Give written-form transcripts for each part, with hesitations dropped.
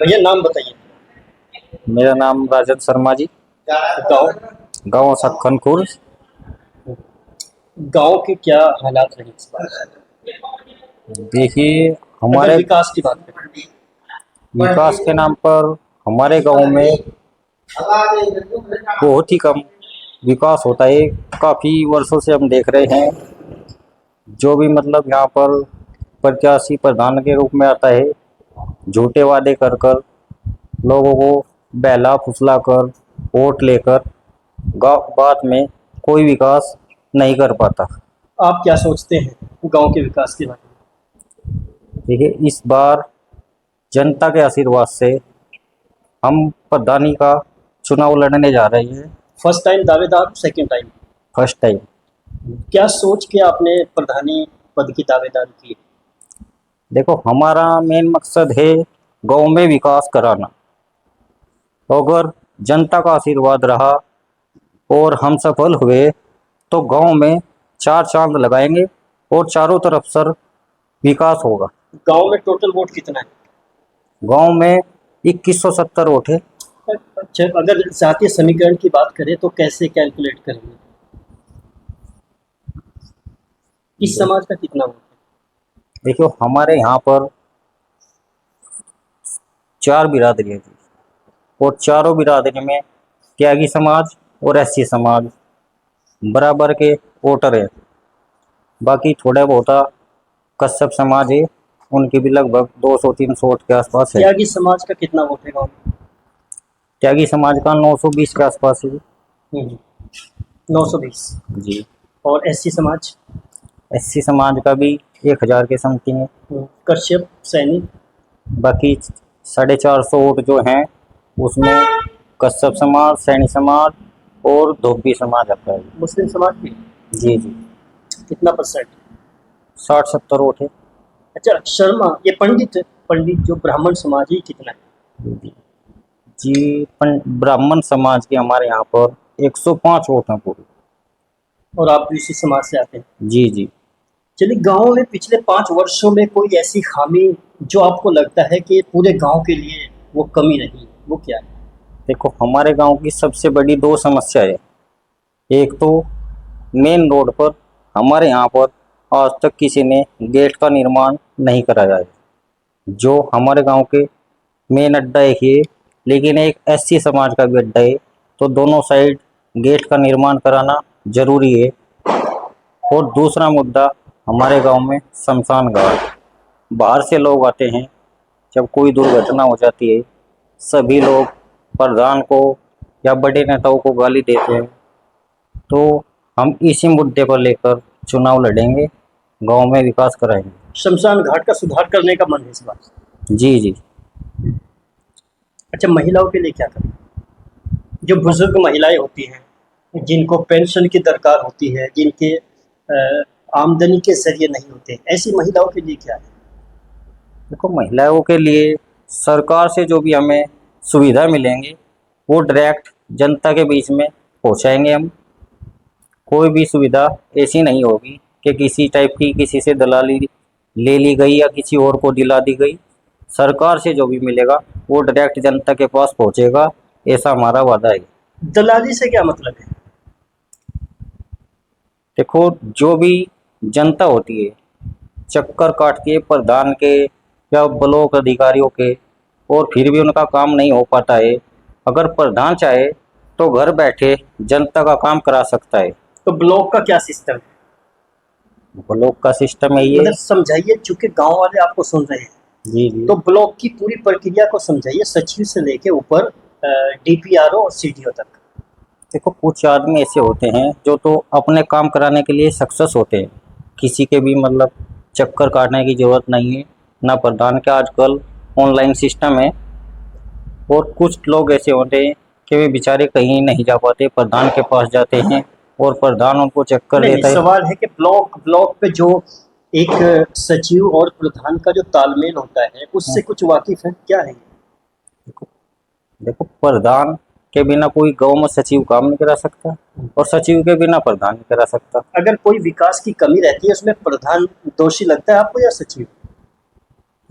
भैया नाम बताइए। मेरा नाम राजन शर्मा जी। गांव। गांव सखनपुर। गांव के क्या हालात रहे इस बार? देखिए, अगर हमारे विकास की बात करें। विकास के नाम पर हमारे गांव में बहुत ही कम विकास होता है। काफ़ी वर्षों से हम देख रहे हैं, जो भी मतलब यहाँ पर प्रत्याशी प्रधान के रूप में आता है, झूठे वादे कर कर लोगों को बहला फुसला कर वोट लेकर गाँव बाद में कोई विकास नहीं कर पाता। आप क्या सोचते हैं गांव के विकास के बारे देखिए, इस बार जनता के आशीर्वाद से हम प्रधानी का चुनाव लड़ने जा रहे हैं। में? फर्स्ट टाइम दावेदार, सेकंड टाइम? First time. क्या सोच के आपने प्रधानी पद की दावेदारी की? देखो, हमारा मेन मकसद है गांव में विकास कराना। अगर जनता का आशीर्वाद रहा और हम सफल हुए तो गांव में चार चांद लगाएंगे और चारों तरफ सर विकास होगा। गांव में टोटल वोट कितना है? गांव में 2170 वोट है। अच्छा, अगर जातीय समीकरण की बात करें तो कैसे कैलकुलेट करेंगे? किस समाज का कितना वोट है? देखो, हमारे यहाँ पर चार बिरादरी है और चारों बिरादरी में त्यागी समाज और एससी समाज बराबर के वोटर है। बाकी थोड़ा बहुत कश्यप समाज है, उनकी भी लगभग 200-300 वोट के आसपास है। त्यागी समाज का कितना वोट है गाँव में? त्यागी समाज का 920 के आसपास है 920। जी। और एससी समाज? एससी समाज का भी 1000 के समथिंग है। कश्यप, सैनी? बाकी 450 वोट जो हैं उसमें कश्यप समाज, सैनी समाज और धोबी समाज आता है। मुस्लिम समाज भी? जी जी। कितना परसेंट? 60-70 वोट है। अच्छा, शर्मा ये पंडित पंडित जो ब्राह्मण समाज है, ये कितना है? जी, ब्राह्मण समाज के हमारे यहाँ पर 105 वोट हैं पूरे। और आप भी इसी समाज से आते हैं? जी जी। चलिए, गांव में पिछले 5 वर्षों में कोई ऐसी खामी जो आपको लगता है कि पूरे गांव के लिए वो कमी रही, वो क्या है? देखो, हमारे गांव की सबसे बड़ी दो समस्या है। एक तो मेन रोड पर हमारे यहाँ पर आज तक किसी ने गेट का निर्माण नहीं कराया है। जो हमारे गांव के मेन अड्डा एक ही है, लेकिन एक एससी समाज का भी अड्डा है, तो दोनों साइड गेट का निर्माण कराना जरूरी है। और दूसरा मुद्दा हमारे गांव में शमशान घाट। बाहर से लोग आते हैं, जब कोई दुर्घटना हो जाती है सभी लोग प्रधान को या बड़े नेताओं को गाली देते हैं। तो हम इसी मुद्दे पर लेकर चुनाव लड़ेंगे, गांव में विकास कराएंगे। शमशान घाट का सुधार करने का मन है इस बार? जी जी। अच्छा, महिलाओं के लिए क्या करें? जो बुजुर्ग महिलाएं होती हैं, जिनको पेंशन की दरकार होती है, जिनके आमदनी के जरिए नहीं होते, ऐसी महिलाओं के लिए क्या है? देखो, महिलाओं के लिए सरकार से जो भी हमें सुविधा मिलेंगी वो डायरेक्ट जनता के बीच में पहुंचाएंगे हम। कोई भी सुविधा ऐसी नहीं होगी कि किसी टाइप की किसी से दलाली ले ली गई या किसी और को दिला दी गई। सरकार से जो भी मिलेगा वो डायरेक्ट जनता के पास पहुंचेगा, ऐसा हमारा वादा है। दलाली से क्या मतलब है? देखो, जो भी जनता होती है चक्कर काटती है प्रधान के या ब्लॉक अधिकारियों के, और फिर भी उनका काम नहीं हो पाता है। अगर प्रधान चाहे तो घर बैठे जनता का काम करा सकता है। तो ब्लॉक का क्या सिस्टम है? ब्लॉक का सिस्टम है ये। मतलब समझाइए, चूंकि गांव वाले आपको सुन रहे हैं। जी जी। तो ब्लॉक की पूरी प्रक्रिया को समझाइए, सचिव से लेके ऊपर डीपीआरओ और सीडीओ तक। देखो, कुछ आदमी ऐसे होते हैं जो तो अपने काम कराने के लिए सक्सेस होते हैं, किसी के भी मतलब चक्कर काटने की जरूरत नहीं है ना प्रधान के। आजकल ऑनलाइन सिस्टम है। और कुछ लोग ऐसे होते हैं कि वे बेचारे कहीं नहीं जा पाते, प्रधान के पास जाते हैं और प्रधान उनको चक्कर नहीं, देता है। सवाल है कि ब्लॉक ब्लॉक पे जो एक सचिव और प्रधान का जो तालमेल होता है, उससे कुछ वाकिफ है क्या है? देखो, प्रधान के बिना कोई गांव में सचिव काम नहीं करा सकता और सचिव के बिना प्रधान नहीं करा सकता। अगर कोई विकास की कमी रहती है, उसमें प्रधान दोषी लगता है आपको या सचिव?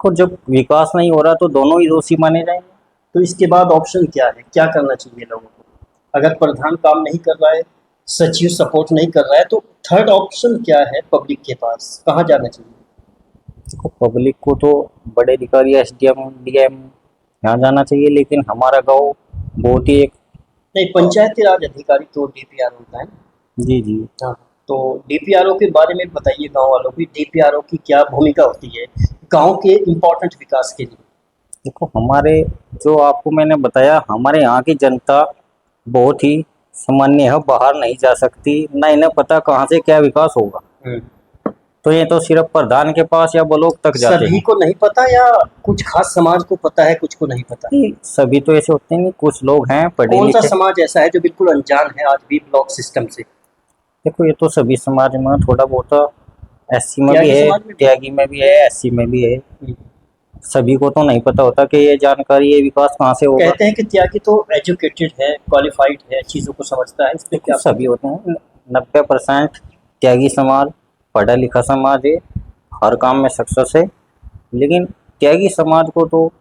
देखो जब विकास नहीं हो रहा तो दोनों ही दोषी माने जाएंगे। तो इसके बाद ऑप्शन क्या है, क्या करना चाहिए लोगों को? अगर प्रधान काम नहीं कर रहा है, सचिव सपोर्ट नहीं कर रहा है, तो थर्ड ऑप्शन क्या है पब्लिक के पास, कहाँ जाना चाहिए? देखो पब्लिक को तो बड़े अधिकारी एसडीएम डीएम यहाँ जाना चाहिए, लेकिन हमारा गांव बहुत ही एक। नहीं, पंचायती राज अधिकारी तो डीपीआर होता है। जी जी। हाँ, तो डीपीआरओ के बारे में बताइए गांव वालों को, डीपीआरओ की क्या भूमिका होती है गांव के इम्पोर्टेंट विकास के लिए? देखो हमारे, जो आपको मैंने बताया, हमारे यहाँ की जनता बहुत ही सामान्य है, बाहर नहीं जा सकती, ना इन्हें पता कहाँ से क्या विकास होगा। तो ये तो सिर्फ प्रधान के पास या ब्लॉक तक जाते सभी हैं। को नहीं पता या कुछ खास समाज को पता है, कुछ को नहीं पता? ये सभी तो ऐसे होते नहीं, कुछ लोग हैं पढ़े कौन सा लिखे। समाज ऐसा है जो बिल्कुल अनजान है आज भी ब्लॉक सिस्टम से? देखो ये तो सभी समाज में थोड़ा बहुत, एससी में भी त्यागी है, समाज में भी? त्यागी में भी है, एससी में भी है। हम्म। सभी को तो नहीं पता होता कि ये जानकारी, ये विकास कहाँ से होगा। कहते हैं कि त्यागी तो एजुकेटेड है, क्वालिफाइड है, चीजों को समझता है, इस पे क्या? सभी होते हैं, 90% त्यागी समाज पढ़ा लिखा समाज है, हर काम में सक्सेस है। लेकिन त्यागी समाज को तो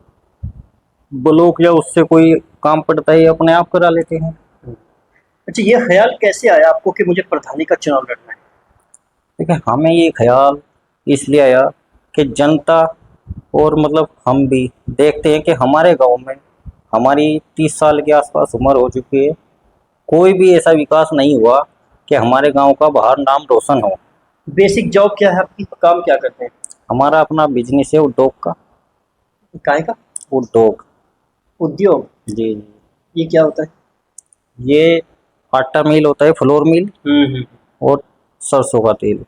ब्लॉक या उससे कोई काम पड़ता है, अपने आप करा लेते हैं। अच्छा, ये ख्याल कैसे आया आपको कि मुझे प्रधानी का चुनाव लड़ना है? देखिए हमें ये ख्याल इसलिए आया कि जनता और मतलब हम भी देखते हैं कि हमारे गांव में, हमारी 30 साल के आसपास उम्र हो चुकी है, कोई भी ऐसा विकास नहीं हुआ कि हमारे गांव का बाहर नाम रोशन हो। बेसिक जॉब क्या है आपकी, काम क्या करते हैं? हमारा अपना बिजनेस है उद्योग का। काय का? उद्योग। उद्योग? जी। ये क्या होता है? ये आटा मिल होता है, फ्लोर मिल, हम्म। और सरसों का तेल,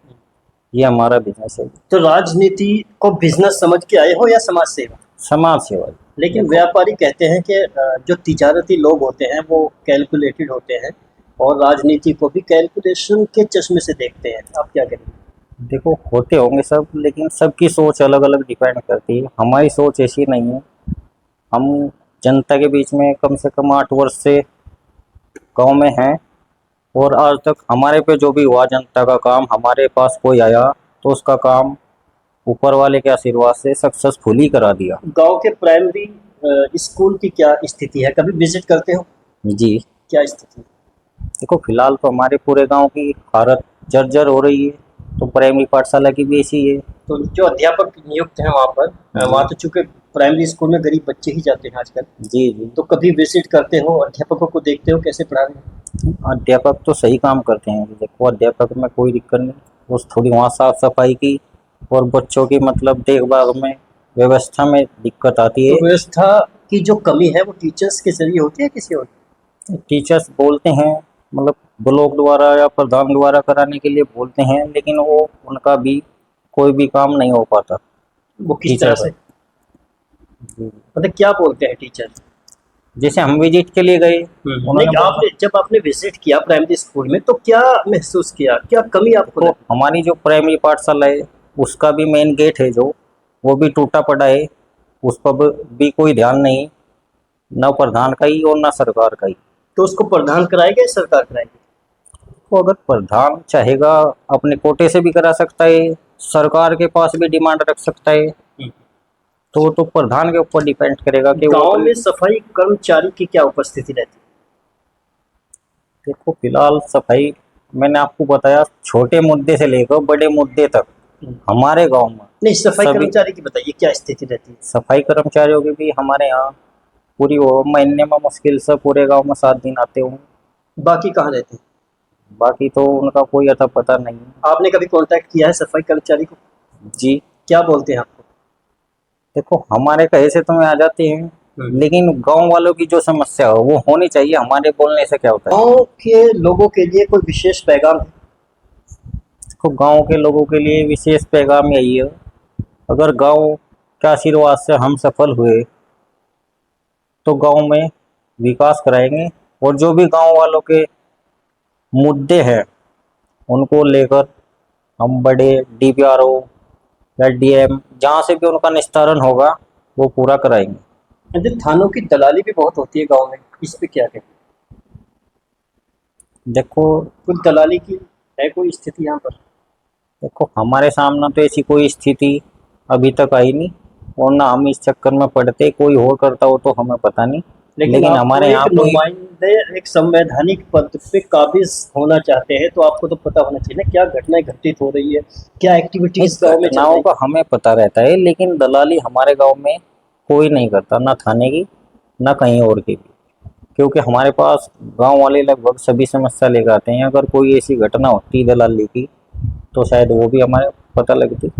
ये हमारा बिजनेस है। तो राजनीति को बिजनेस समझ के आए हो या समाज सेवा? समाज सेवा। लेकिन व्यापारी कहते हैं कि जो तिजारती लोग होते हैं वो कैलकुलेटेड होते हैं और राजनीति को भी कैलकुलेशन के चश्मे से देखते हैं, आप क्या करेंगे? देखो होते होंगे सब, लेकिन सबकी सोच अलग अलग डिपेंड करती है, हमारी सोच ऐसी नहीं है। हम जनता के बीच में कम से कम 8 वर्ष से गांव में हैं, और आज तक हमारे पे जो भी हुआ जनता का काम, हमारे पास कोई आया तो उसका काम ऊपर वाले के आशीर्वाद से सक्सेसफुल ही करा दिया। गांव के प्राइमरी स्कूल की क्या स्थिति है, कभी विजिट करते हो? जी। क्या स्थिति है? देखो फिलहाल तो हमारे पूरे गांव की हालत जर्जर हो रही है, तो प्राइमरी पाठशाला की भी ऐसी है। तो जो अध्यापक नियुक्त हैं वहाँ पर, वहाँ तो चूंकि प्राइमरी स्कूल में गरीब बच्चे ही जाते हैं आजकल, जी जी। तो कभी विजिट करते हो, अध्यापकों को देखते हो कैसे पढ़ा रहे हैं? अध्यापक तो सही काम करते हैं, देखो अध्यापक में कोई दिक्कत नहीं, बस थोड़ी वहाँ साफ सफाई की और बच्चों की मतलब देखभाल में, व्यवस्था में दिक्कत आती तो है। व्यवस्था की जो कमी है वो टीचर्स के जरिए होती है किसी और? टीचर्स बोलते हैं, मतलब ब्लॉक द्वारा या प्रधान द्वारा कराने के लिए बोलते हैं, लेकिन वो उनका भी कोई भी काम नहीं हो पाता वो किस टीचर तरह का। से, जी। मतलब क्या बोलते हैं टीचर? जैसे हम विजिट के लिए गए, नहीं, उन्होंने आपने जब आपने विजिट किया प्राइमरी स्कूल में तो क्या महसूस किया, क्या कमी आपको तो लगी? हमारी जो प्राइमरी पाठशाला है उसका भी मेन गेट है जो, वो भी टूटा पड़ा है, उस पर भी कोई ध्यान नहीं, न प्रधान का ही और न सरकार का ही। तो उसको प्रधान कराएगा या सरकार कराएगी? तो अगर प्रधान चाहेगा अपने कोटे से भी करा सकता है, सरकार के पास भी डिमांड रख सकता है, तो प्रधान के ऊपर डिपेंड करेगा कि वो गांव में सफाई कर्मचारी की क्या उपस्थिति रहती देखो फिलहाल सफाई, मैंने आपको बताया, छोटे मुद्दे से लेकर बड़े मुद्दे तक है? हमारे गांव में नहीं, सफाई सभी कर्मचारी की बताइए क्या स्थिति रहती है? सफाई कर्मचारियों की भी हमारे यहाँ पूरी हो, महीने में मुश्किल से पूरे गांव में 7 दिन आते होंगे। बाकी कहाँ रहते हैं? बाकी तो उनका कोई अता पता नहीं है। आपने कभी कांटेक्ट किया है सफाई कर्मचारी को? जी। क्या बोलते हैं आपको? देखो हमारे कहे से तो मैं आ जाते हैं, लेकिन गांव वालों की जो समस्या हो वो होनी चाहिए, हमारे बोलने से क्या होता है। गांव के लोगों के लिए कोई विशेष पैगाम है? देखो गांव के लोगों के लिए विशेष पैगाम यही है, अगर गांव के आशीर्वाद से हम सफल हुए तो गांव में विकास कराएंगे, और जो भी गांव वालों के मुद्दे हैं उनको लेकर हम बड़े डीपीआरओ या डीएम, जहाँ से भी उनका निस्तारण होगा वो पूरा कराएंगे। मुझे थानों की दलाली भी बहुत होती है गांव में, इस पे क्या कहें? देखो कुछ दलाली की है कोई स्थिति यहाँ पर? देखो हमारे सामने तो ऐसी कोई स्थिति अभी तक आई नहीं, और ना हम इस चक्कर में पड़ते, कोई और करता हो तो हमें पता नहीं। लेकिन आप हमारे तो यहाँ एक कोई नुमाइंदे एक संवैधानिक पद पे काबिज होना चाहते हैं, तो आपको तो पता होना चाहिए ना क्या घटनाएं घटित हो रही है, क्या नहीं, एक्टिविटीज गांव में चल घटनाओं रही का हमें पता रहता है, लेकिन दलाली हमारे गांव में कोई नहीं करता, ना थाने की ना कहीं और की भी। क्योंकि हमारे पास गांव वाले लगभग सभी समस्या लेकर आते हैं। अगर कोई ऐसी घटना होती दलाली की तो शायद वो भी हमारे पता लगती।